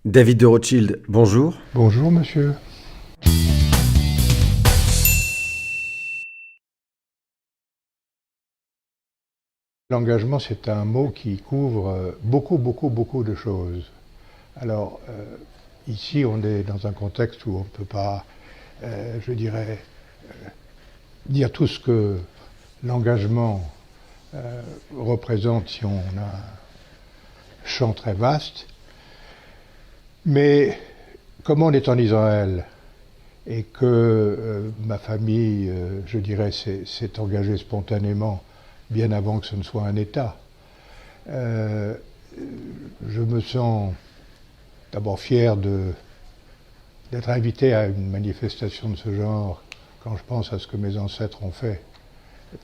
David de Rothschild, bonjour. Bonjour monsieur. L'engagement, c'est un mot qui couvre beaucoup de choses. Alors, ici, on est dans un contexte où on ne peut pas, je dirais, dire tout ce que l'engagement représente si on a un champ très vaste. Mais comme on est en Israël et que ma famille, je dirais, s'est engagée spontanément bien avant que ce ne soit un État, euh, je me sens d'abord fier d'être invité à une manifestation de ce genre quand je pense à ce que mes ancêtres ont fait.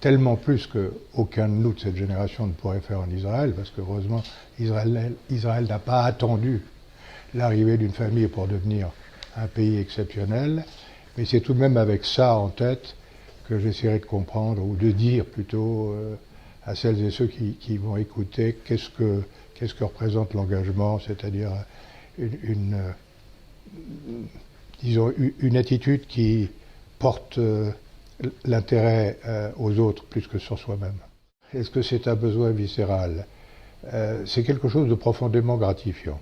Tellement plus qu'aucun de nous de cette génération ne pourrait faire en Israël, parce que heureusement, Israël n'a pas attendu l'arrivée d'une famille pour devenir un pays exceptionnel. Mais c'est tout de même avec ça en tête que j'essaierai de comprendre, ou de dire plutôt à celles et ceux qui vont écouter, qu'est-ce que représente l'engagement, c'est-à-dire disons, une attitude qui porte l'intérêt aux autres plus que sur soi-même. Est-ce que c'est un besoin viscéral? C'est quelque chose de profondément gratifiant.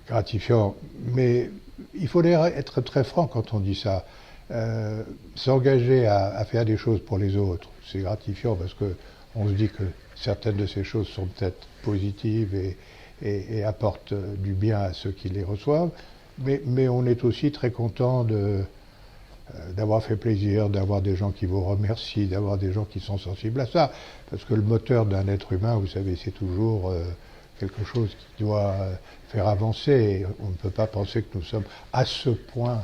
Gratifiant, mais il faudrait être très franc quand on dit ça. S'engager à faire des choses pour les autres, c'est gratifiant parce qu'on se dit que certaines de ces choses sont peut-être positives et apportent du bien à ceux qui les reçoivent, mais on est aussi très content d'avoir fait plaisir, d'avoir des gens qui vous remercient, d'avoir des gens qui sont sensibles à ça, parce que le moteur d'un être humain, vous savez, c'est toujours quelque chose qui doit faire avancer, et on ne peut pas penser que nous sommes à ce point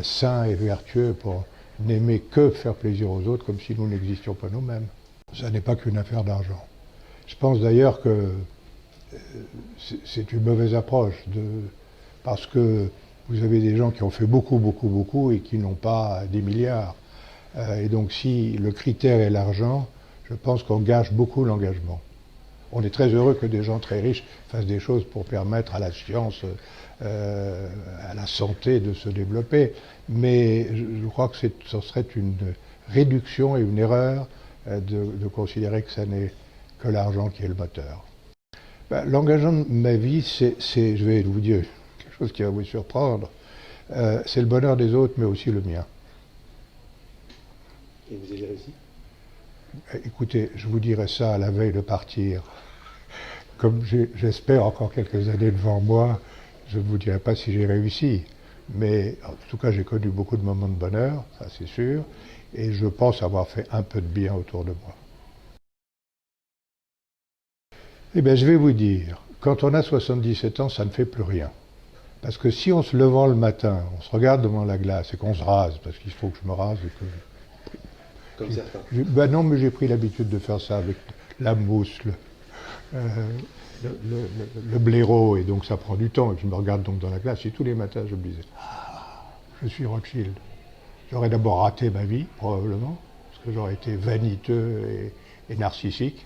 sains et vertueux pour n'aimer que faire plaisir aux autres, comme si nous n'existions pas nous-mêmes. Ça n'est pas qu'une affaire d'argent. Je pense d'ailleurs que c'est une mauvaise approche, parce que vous avez des gens qui ont fait beaucoup et qui n'ont pas des milliards. Et donc si le critère est l'argent, je pense qu'on gâche beaucoup l'engagement. On est très heureux que des gens très riches fassent des choses pour permettre à la science, à la santé de se développer, mais je crois que ce serait une réduction et une erreur de considérer que ce n'est que l'argent qui est le moteur. Ben, l'engagement de ma vie, je vais vous dire quelque chose qui va vous surprendre, c'est le bonheur des autres, mais aussi le mien. Et vous avez réussi? Écoutez, je vous dirai ça à la veille de partir. Comme j'espère encore quelques années devant moi, je ne vous dirai pas si j'ai réussi. Mais en tout cas, j'ai connu beaucoup de moments de bonheur, ça c'est sûr, et je pense avoir fait un peu de bien autour de moi. Eh bien, je vais vous dire, quand on a 77 ans, ça ne fait plus rien. Parce que si en se levant le matin, on se regarde devant la glace et qu'on se rase, parce qu'il faut que je me rase et que... Comme certains. Ben non, mais j'ai pris l'habitude de faire ça avec la mousse, euh, le blaireau, et donc ça prend du temps, et je me regarde donc dans la glace, et tous les matins je me disais, ah, je suis Rothschild. J'aurais d'abord raté ma vie, probablement, parce que j'aurais été vaniteux et narcissique.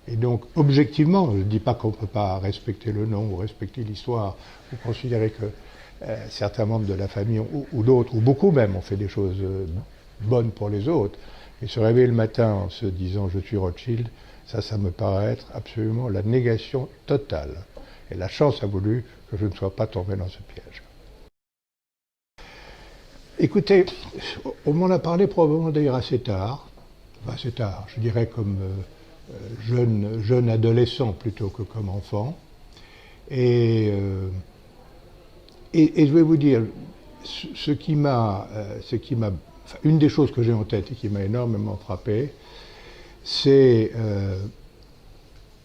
Et donc, objectivement, je ne dis pas qu'on ne peut pas respecter le nom ou respecter l'histoire, ou considérer que certains membres de la famille, ou d'autres, ou beaucoup même, ont fait des choses bonnes pour les autres. Et se réveiller le matin en se disant « je suis Rothschild », ça me paraît être absolument la négation totale. Et la chance a voulu que je ne sois pas tombé dans ce piège. Écoutez, on m'en a parlé probablement d'ailleurs assez tard, je dirais comme jeune adolescent plutôt que comme enfant. Et je vais vous dire, une des choses que j'ai en tête et qui m'a énormément frappé, c'est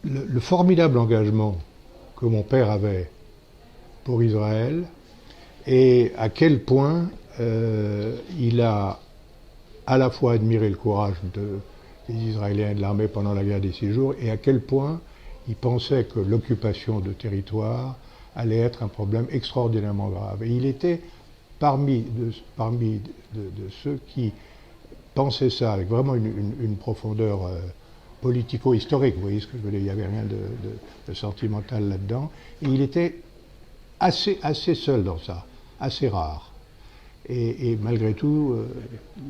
le formidable engagement que mon père avait pour Israël et à quel point il a à la fois admiré le courage des Israéliens et de l'armée pendant la guerre des 6 jours et à quel point il pensait que l'occupation de territoire allait être un problème extraordinairement grave. Et il était parmi ceux qui pensaient ça avec vraiment une profondeur politico-historique, vous voyez ce que je veux dire, il n'y avait rien de sentimental là-dedans. Et il était assez seul dans ça, assez rare. Et malgré tout,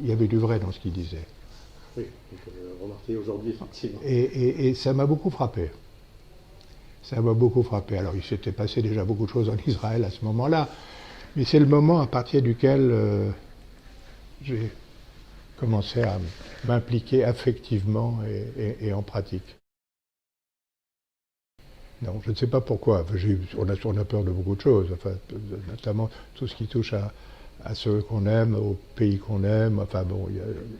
il y avait du vrai dans ce qu'il disait. Oui, on peut le remarquer aujourd'hui, effectivement. Et ça m'a beaucoup frappé. Ça m'a beaucoup frappé. Alors, il s'était passé déjà beaucoup de choses en Israël à ce moment-là, mais c'est le moment à partir duquel j'ai commencé à m'impliquer affectivement et en pratique. Non, je ne sais pas pourquoi. On a peur de beaucoup de choses, enfin, notamment tout ce qui touche à ceux qu'on aime, au pays qu'on aime. Enfin bon,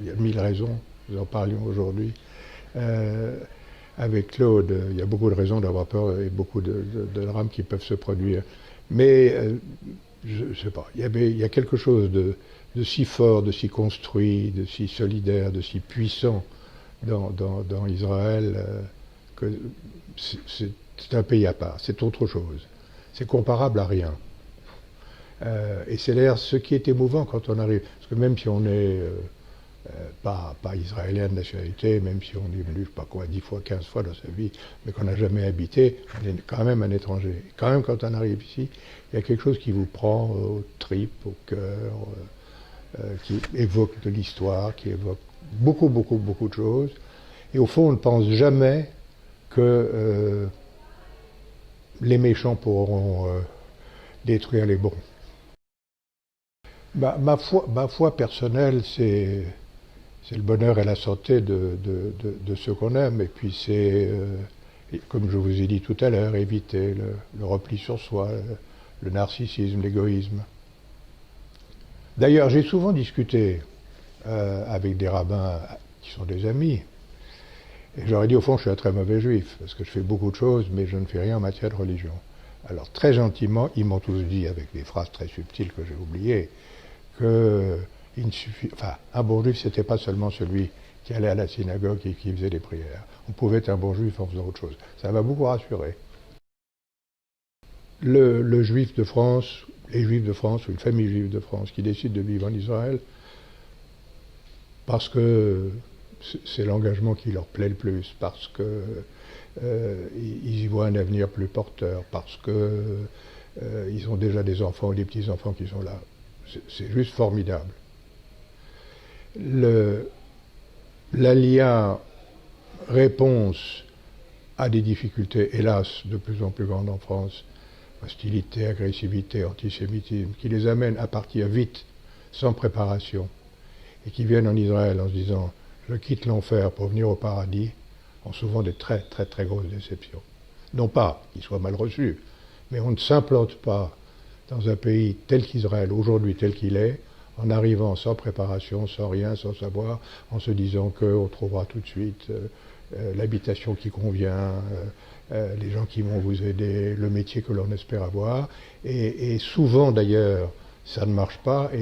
il y a 1000 raisons, nous en parlions aujourd'hui. Avec Claude, il y a beaucoup de raisons d'avoir peur et beaucoup de drames qui peuvent se produire. Mais je ne sais pas, il y a quelque chose de si fort, de si construit, de si solidaire, de si puissant dans Israël que c'est un pays à part, c'est autre chose. C'est comparable à rien. Et c'est d'ailleurs ce qui est émouvant quand on arrive, parce que même si on n'est pas israélien de nationalité, même si on est venu, je ne sais pas quoi, 10 fois, 15 fois dans sa vie, mais qu'on n'a jamais habité, on est quand même un étranger. Et quand même, quand on arrive ici, il y a quelque chose qui vous prend aux tripes, au cœur, qui évoque de l'histoire, qui évoque beaucoup de choses. Et au fond, on ne pense jamais que les méchants pourront détruire les bons. Ma foi personnelle, c'est le bonheur et la santé de ceux qu'on aime. Et puis c'est, comme je vous ai dit tout à l'heure, éviter le repli sur soi, le narcissisme, l'égoïsme. D'ailleurs, j'ai souvent discuté avec des rabbins qui sont des amis. Et j'aurais dit, au fond, je suis un très mauvais juif, parce que je fais beaucoup de choses, mais je ne fais rien en matière de religion. Alors, très gentiment, ils m'ont tous dit, avec des phrases très subtiles que j'ai oubliées, que un bon juif, c'était pas seulement celui qui allait à la synagogue et qui faisait des prières. On pouvait être un bon juif en faisant autre chose. Ça m'a beaucoup rassuré. Le juif de France, les juifs de France, ou une famille juive de France, qui décide de vivre en Israël, parce que c'est l'engagement qui leur plaît le plus, parce que ils y voient un avenir plus porteur, parce que ils ont déjà des enfants ou des petits-enfants qui sont là. C'est juste formidable. L'alliance réponse à des difficultés, hélas, de plus en plus grandes en France, hostilité, agressivité, antisémitisme, qui les amène à partir vite, sans préparation, et qui viennent en Israël en se disant « je quitte l'enfer pour venir au paradis », ont souvent des très grosses déceptions. Non pas qu'ils soient mal reçus, mais on ne s'implante pas dans un pays tel qu'Israël, aujourd'hui tel qu'il est, en arrivant sans préparation, sans rien, sans savoir, en se disant qu'on trouvera tout de suite l'habitation qui convient, les gens qui vont vous aider, le métier que l'on espère avoir. Et souvent d'ailleurs, ça ne marche pas.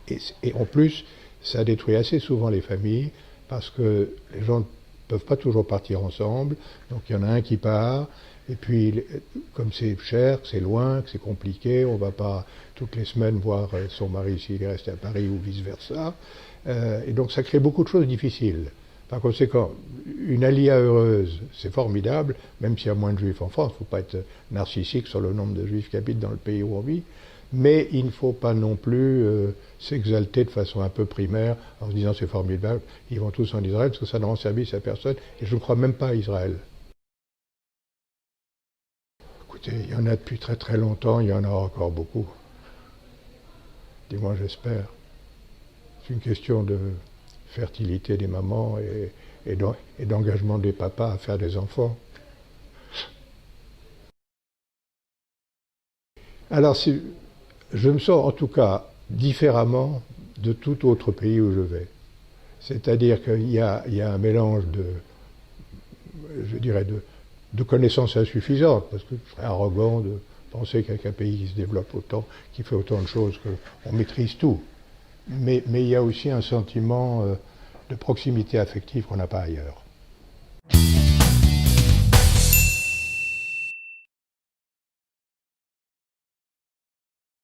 Et en plus, ça détruit assez souvent les familles, parce que les gens ne peuvent pas toujours partir ensemble. Donc il y en a un qui part. Et puis, comme c'est cher, que c'est loin, que c'est compliqué, on ne va pas toutes les semaines voir son mari s'il est resté à Paris ou vice-versa. Et donc ça crée beaucoup de choses difficiles. Par conséquent, une alia heureuse, c'est formidable, même s'il y a moins de juifs en France. Il ne faut pas être narcissique sur le nombre de juifs qui habitent dans le pays où on vit. Mais il ne faut pas non plus s'exalter de façon un peu primaire en se disant c'est formidable, ils vont tous en Israël, parce que ça ne rend service à personne. Et je ne crois même pas à Israël. Écoutez, il y en a depuis très longtemps, il y en a encore beaucoup. Du moins, j'espère. C'est une question de fertilité des mamans et d'engagement des papas à faire des enfants. Alors, je me sens en tout cas différemment de tout autre pays où je vais. C'est-à-dire qu'il y a un mélange je dirais, de connaissances insuffisantes, parce que je serais arrogant de penser qu'avec un pays qui se développe autant, qui fait autant de choses, qu'on maîtrise tout. Mais il y a aussi un sentiment de proximité affective qu'on n'a pas ailleurs.